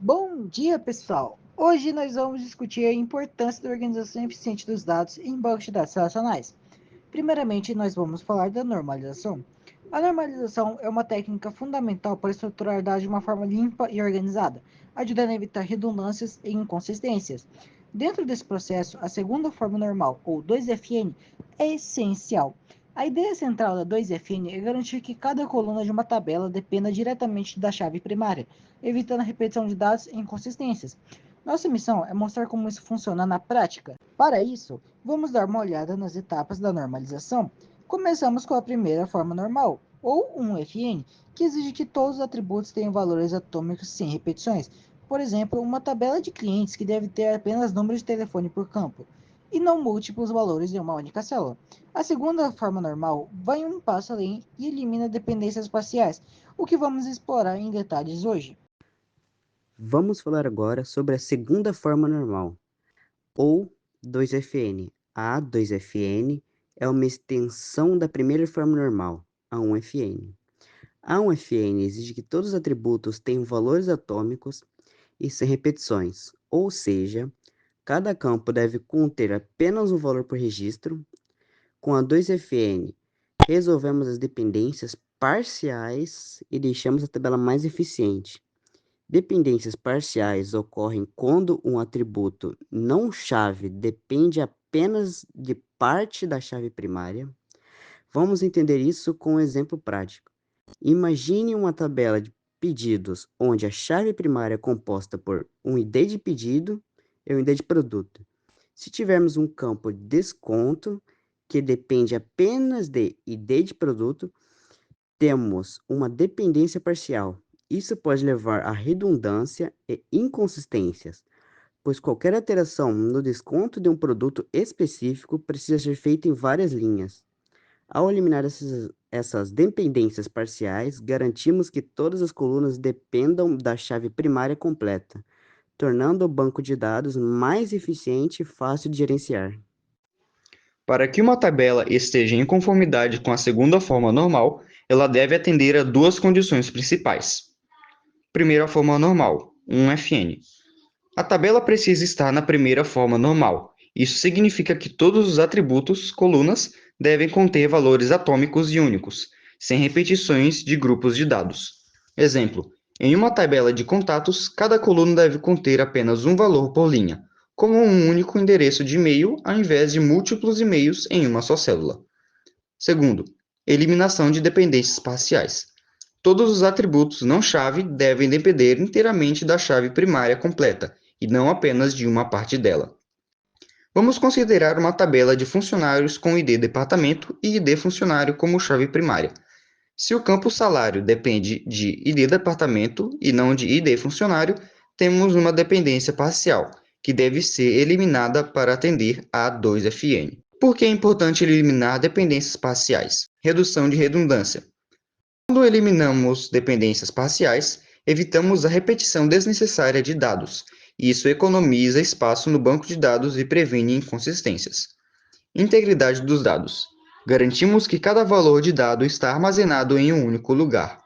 Bom dia, pessoal! Hoje nós vamos discutir a importância da organização eficiente dos dados em bancos de dados relacionais. Primeiramente, nós vamos falar da normalização. A normalização é uma técnica fundamental para estruturar dados de uma forma limpa e organizada, ajudando a evitar redundâncias e inconsistências. Dentro desse processo, a segunda forma normal, ou 2FN, é essencial. A ideia central da 2FN é garantir que cada coluna de uma tabela dependa diretamente da chave primária, evitando a repetição de dados e inconsistências. Nossa missão é mostrar como isso funciona na prática. Para isso, vamos dar uma olhada nas etapas da normalização. Começamos com a primeira forma normal, ou 1FN, que exige que todos os atributos tenham valores atômicos sem repetições. Por exemplo, uma tabela de clientes que deve ter apenas números de telefone por campo, e não múltiplos valores em uma única célula. A segunda forma normal vai um passo além e elimina dependências parciais, o que vamos explorar em detalhes hoje. Vamos falar agora sobre a segunda forma normal, ou 2FN. A 2FN é uma extensão da primeira forma normal, a 1FN. A 1FN exige que todos os atributos tenham valores atômicos e sem repetições, ou seja, cada campo deve conter apenas um valor por registro. Com a 2FN, resolvemos as dependências parciais e deixamos a tabela mais eficiente. Dependências parciais ocorrem quando um atributo não-chave depende apenas de parte da chave primária. Vamos entender isso com um exemplo prático. Imagine uma tabela de pedidos onde a chave primária é composta por um ID de pedido e um ID de produto. Se tivermos um campo de desconto que depende apenas de ID de produto, temos uma dependência parcial. Isso pode levar a redundância e inconsistências, pois qualquer alteração no desconto de um produto específico precisa ser feita em várias linhas. Ao eliminar essas dependências parciais, garantimos que todas as colunas dependam da chave primária completa, tornando o banco de dados mais eficiente e fácil de gerenciar. Para que uma tabela esteja em conformidade com a segunda forma normal, ela deve atender a duas condições principais. Primeira forma normal, 1FN. A tabela precisa estar na primeira forma normal. Isso significa que todos os atributos, colunas, devem conter valores atômicos e únicos, sem repetições de grupos de dados. Exemplo: em uma tabela de contatos, cada coluna deve conter apenas um valor por linha, como um único endereço de e-mail ao invés de múltiplos e-mails em uma só célula. Segundo, eliminação de dependências parciais. Todos os atributos não-chave devem depender inteiramente da chave primária completa, e não apenas de uma parte dela. Vamos considerar uma tabela de funcionários com ID departamento e ID funcionário como chave primária. Se o campo salário depende de ID departamento e não de ID funcionário, temos uma dependência parcial, que deve ser eliminada para atender a 2FN. Por que é importante eliminar dependências parciais? Redução de redundância. Quando eliminamos dependências parciais, evitamos a repetição desnecessária de dados. Isso economiza espaço no banco de dados e previne inconsistências. Integridade dos dados. Garantimos que cada valor de dado está armazenado em um único lugar.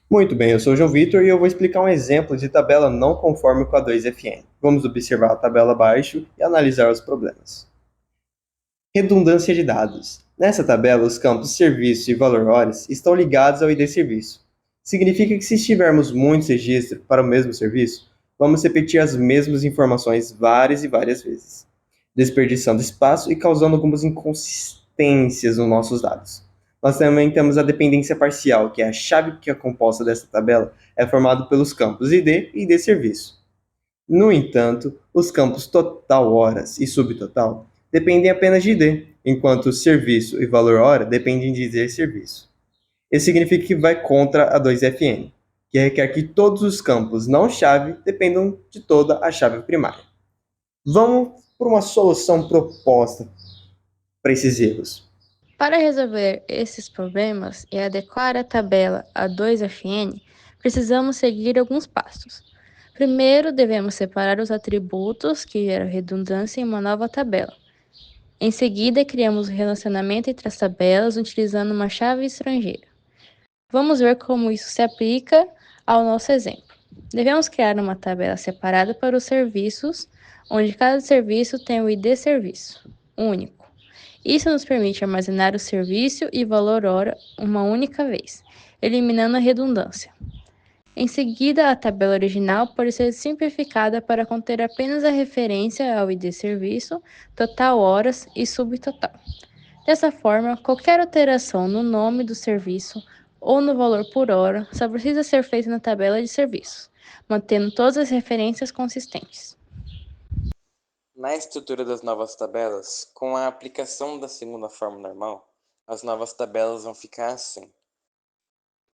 Muito bem, eu sou o João Vitor e eu vou explicar um exemplo de tabela não conforme com a 2FN. Vamos observar a tabela abaixo e analisar os problemas. Redundância de dados. Nessa tabela, os campos serviço e valor horas estão ligados ao ID serviço. Significa que se tivermos muitos registros para o mesmo serviço, vamos repetir as mesmas informações várias e várias vezes, desperdiçando espaço e causando algumas inconsistências nos nossos dados. Nós também temos a dependência parcial, que é a chave que é composta dessa tabela, é formada pelos campos ID e ID serviço. No entanto, os campos total horas e subtotal dependem apenas de ID, enquanto serviço e valor hora dependem de ID serviço. Isso significa que vai contra a 2FN, que requer que todos os campos não-chave dependam de toda a chave primária. Vamos para uma solução proposta para esses erros. Para resolver esses problemas e adequar a tabela a 2FN, precisamos seguir alguns passos. Primeiro, devemos separar os atributos que geram redundância em uma nova tabela. Em seguida, criamos o relacionamento entre as tabelas utilizando uma chave estrangeira. Vamos ver como isso se aplica ao nosso exemplo. devemos criar uma tabela separada para os serviços, onde cada serviço tem o ID serviço único. Isso nos permite armazenar o serviço e valor hora uma única vez, eliminando a redundância. Em seguida, a tabela original pode ser simplificada para conter apenas a referência ao ID serviço, total horas e subtotal. Dessa forma, qualquer alteração no nome do serviço ou no valor por hora só precisa ser feita na tabela de serviços, mantendo todas as referências consistentes. Na estrutura das novas tabelas, com a aplicação da segunda forma normal, as novas tabelas vão ficar assim.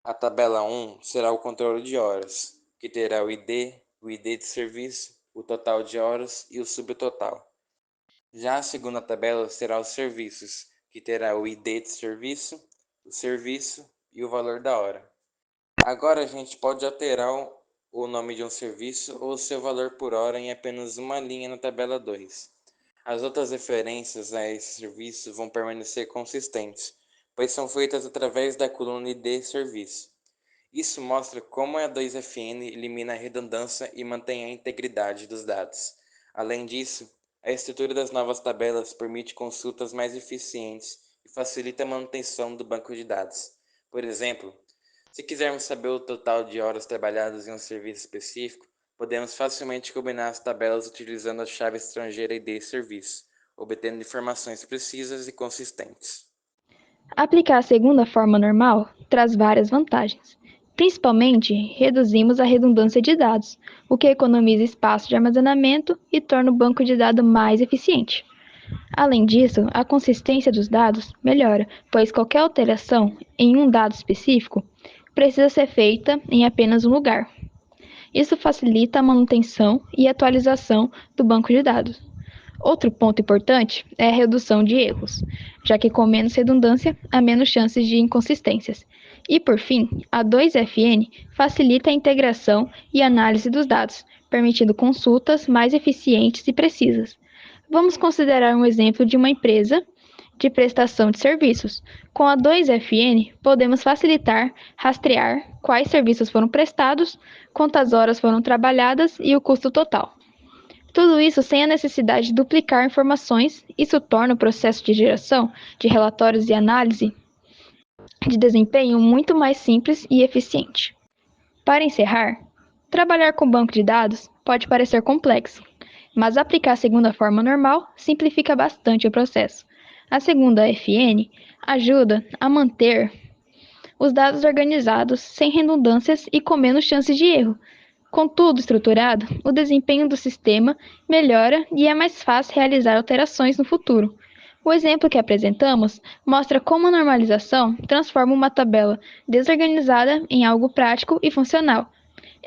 A tabela 1 será o controle de horas, que terá o ID de serviço, o total de horas e o subtotal. Já a segunda tabela será os serviços, que terá o ID de serviço, o serviço e o valor da hora. Agora a gente pode alterar o nome de um serviço ou seu valor por hora em apenas uma linha na tabela 2. As outras referências a esse serviço vão permanecer consistentes, pois são feitas através da coluna ID serviço. Isso mostra como a 2FN elimina a redundância e mantém a integridade dos dados. Além disso, a estrutura das novas tabelas permite consultas mais eficientes e facilita a manutenção do banco de dados. Por exemplo, se quisermos saber o total de horas trabalhadas em um serviço específico, podemos facilmente combinar as tabelas utilizando a chave estrangeira ID serviço, obtendo informações precisas e consistentes. Aplicar a segunda forma normal traz várias vantagens. Principalmente, reduzimos a redundância de dados, o que economiza espaço de armazenamento e torna o banco de dados mais eficiente. Além disso, a consistência dos dados melhora, pois qualquer alteração em um dado específico precisa ser feita em apenas um lugar. Isso facilita a manutenção e atualização do banco de dados. Outro ponto importante é a redução de erros, já que com menos redundância há menos chances de inconsistências. E, por fim, a 2FN facilita a integração e análise dos dados, permitindo consultas mais eficientes e precisas. Vamos considerar um exemplo de uma empresa de prestação de serviços. Com a 2FN, podemos facilitar, rastrear quais serviços foram prestados, quantas horas foram trabalhadas e o custo total. Tudo isso sem a necessidade de duplicar informações, isso torna o processo de geração de relatórios e análise de desempenho muito mais simples e eficiente. Para encerrar, trabalhar com banco de dados pode parecer complexo, mas aplicar a segunda forma normal simplifica bastante o processo. A segunda FN ajuda a manter os dados organizados sem redundâncias e com menos chances de erro. Com tudo estruturado, o desempenho do sistema melhora e é mais fácil realizar alterações no futuro. O exemplo que apresentamos mostra como a normalização transforma uma tabela desorganizada em algo prático e funcional.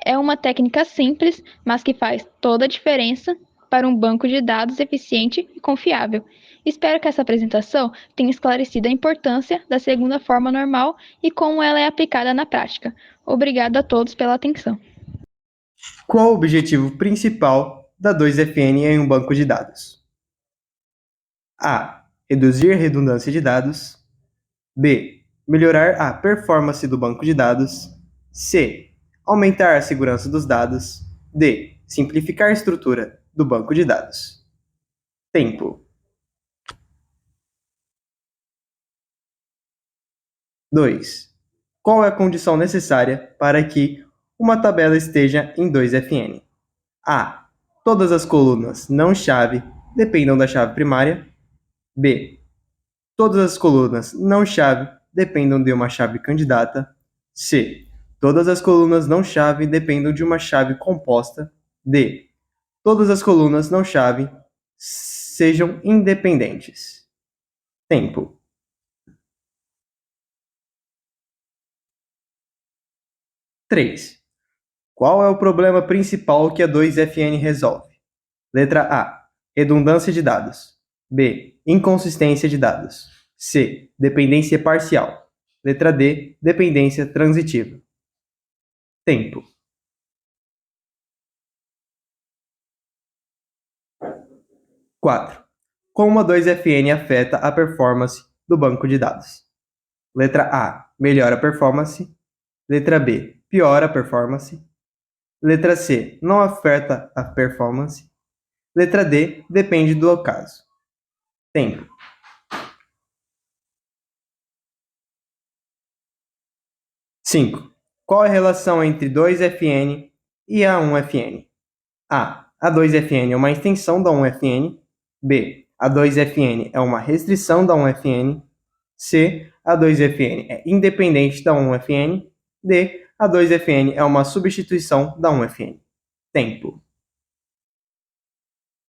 É uma técnica simples, mas que faz toda a diferença para um banco de dados eficiente e confiável. Espero que essa apresentação tenha esclarecido a importância da segunda forma normal e como ela é aplicada na prática. Obrigado a todos pela atenção. Qual o objetivo principal da 2FN em um banco de dados? A. Reduzir a redundância de dados. B. Melhorar a performance do banco de dados. C. Aumentar a segurança dos dados. D. Simplificar a estrutura do banco de dados. Tempo. 2. Qual é a condição necessária para que uma tabela esteja em 2FN? A. Todas as colunas não-chave dependam da chave primária. B. Todas as colunas não-chave dependam de uma chave candidata. C. Todas as colunas não-chave dependam de uma chave composta. D. Todas as colunas não-chave sejam independentes. Tempo. 3. Qual é o problema principal que a 2FN resolve? Letra A. Redundância de dados. B. Inconsistência de dados. C. Dependência parcial. Letra D. Dependência transitiva. Tempo. 4. Como a 2FN afeta a performance do banco de dados? Letra A. Melhora a performance. Letra B. Piora a performance. Letra C, não afeta a performance. Letra D, depende do caso. Tempo. Cinco. Qual é a relação entre 2FN e a 1FN? A 2FN é uma extensão da 1FN. B. A 2FN é uma restrição da 1FN. C. A 2FN é independente da 1FN. D. A 2FN é uma substituição da 1FN. Tempo.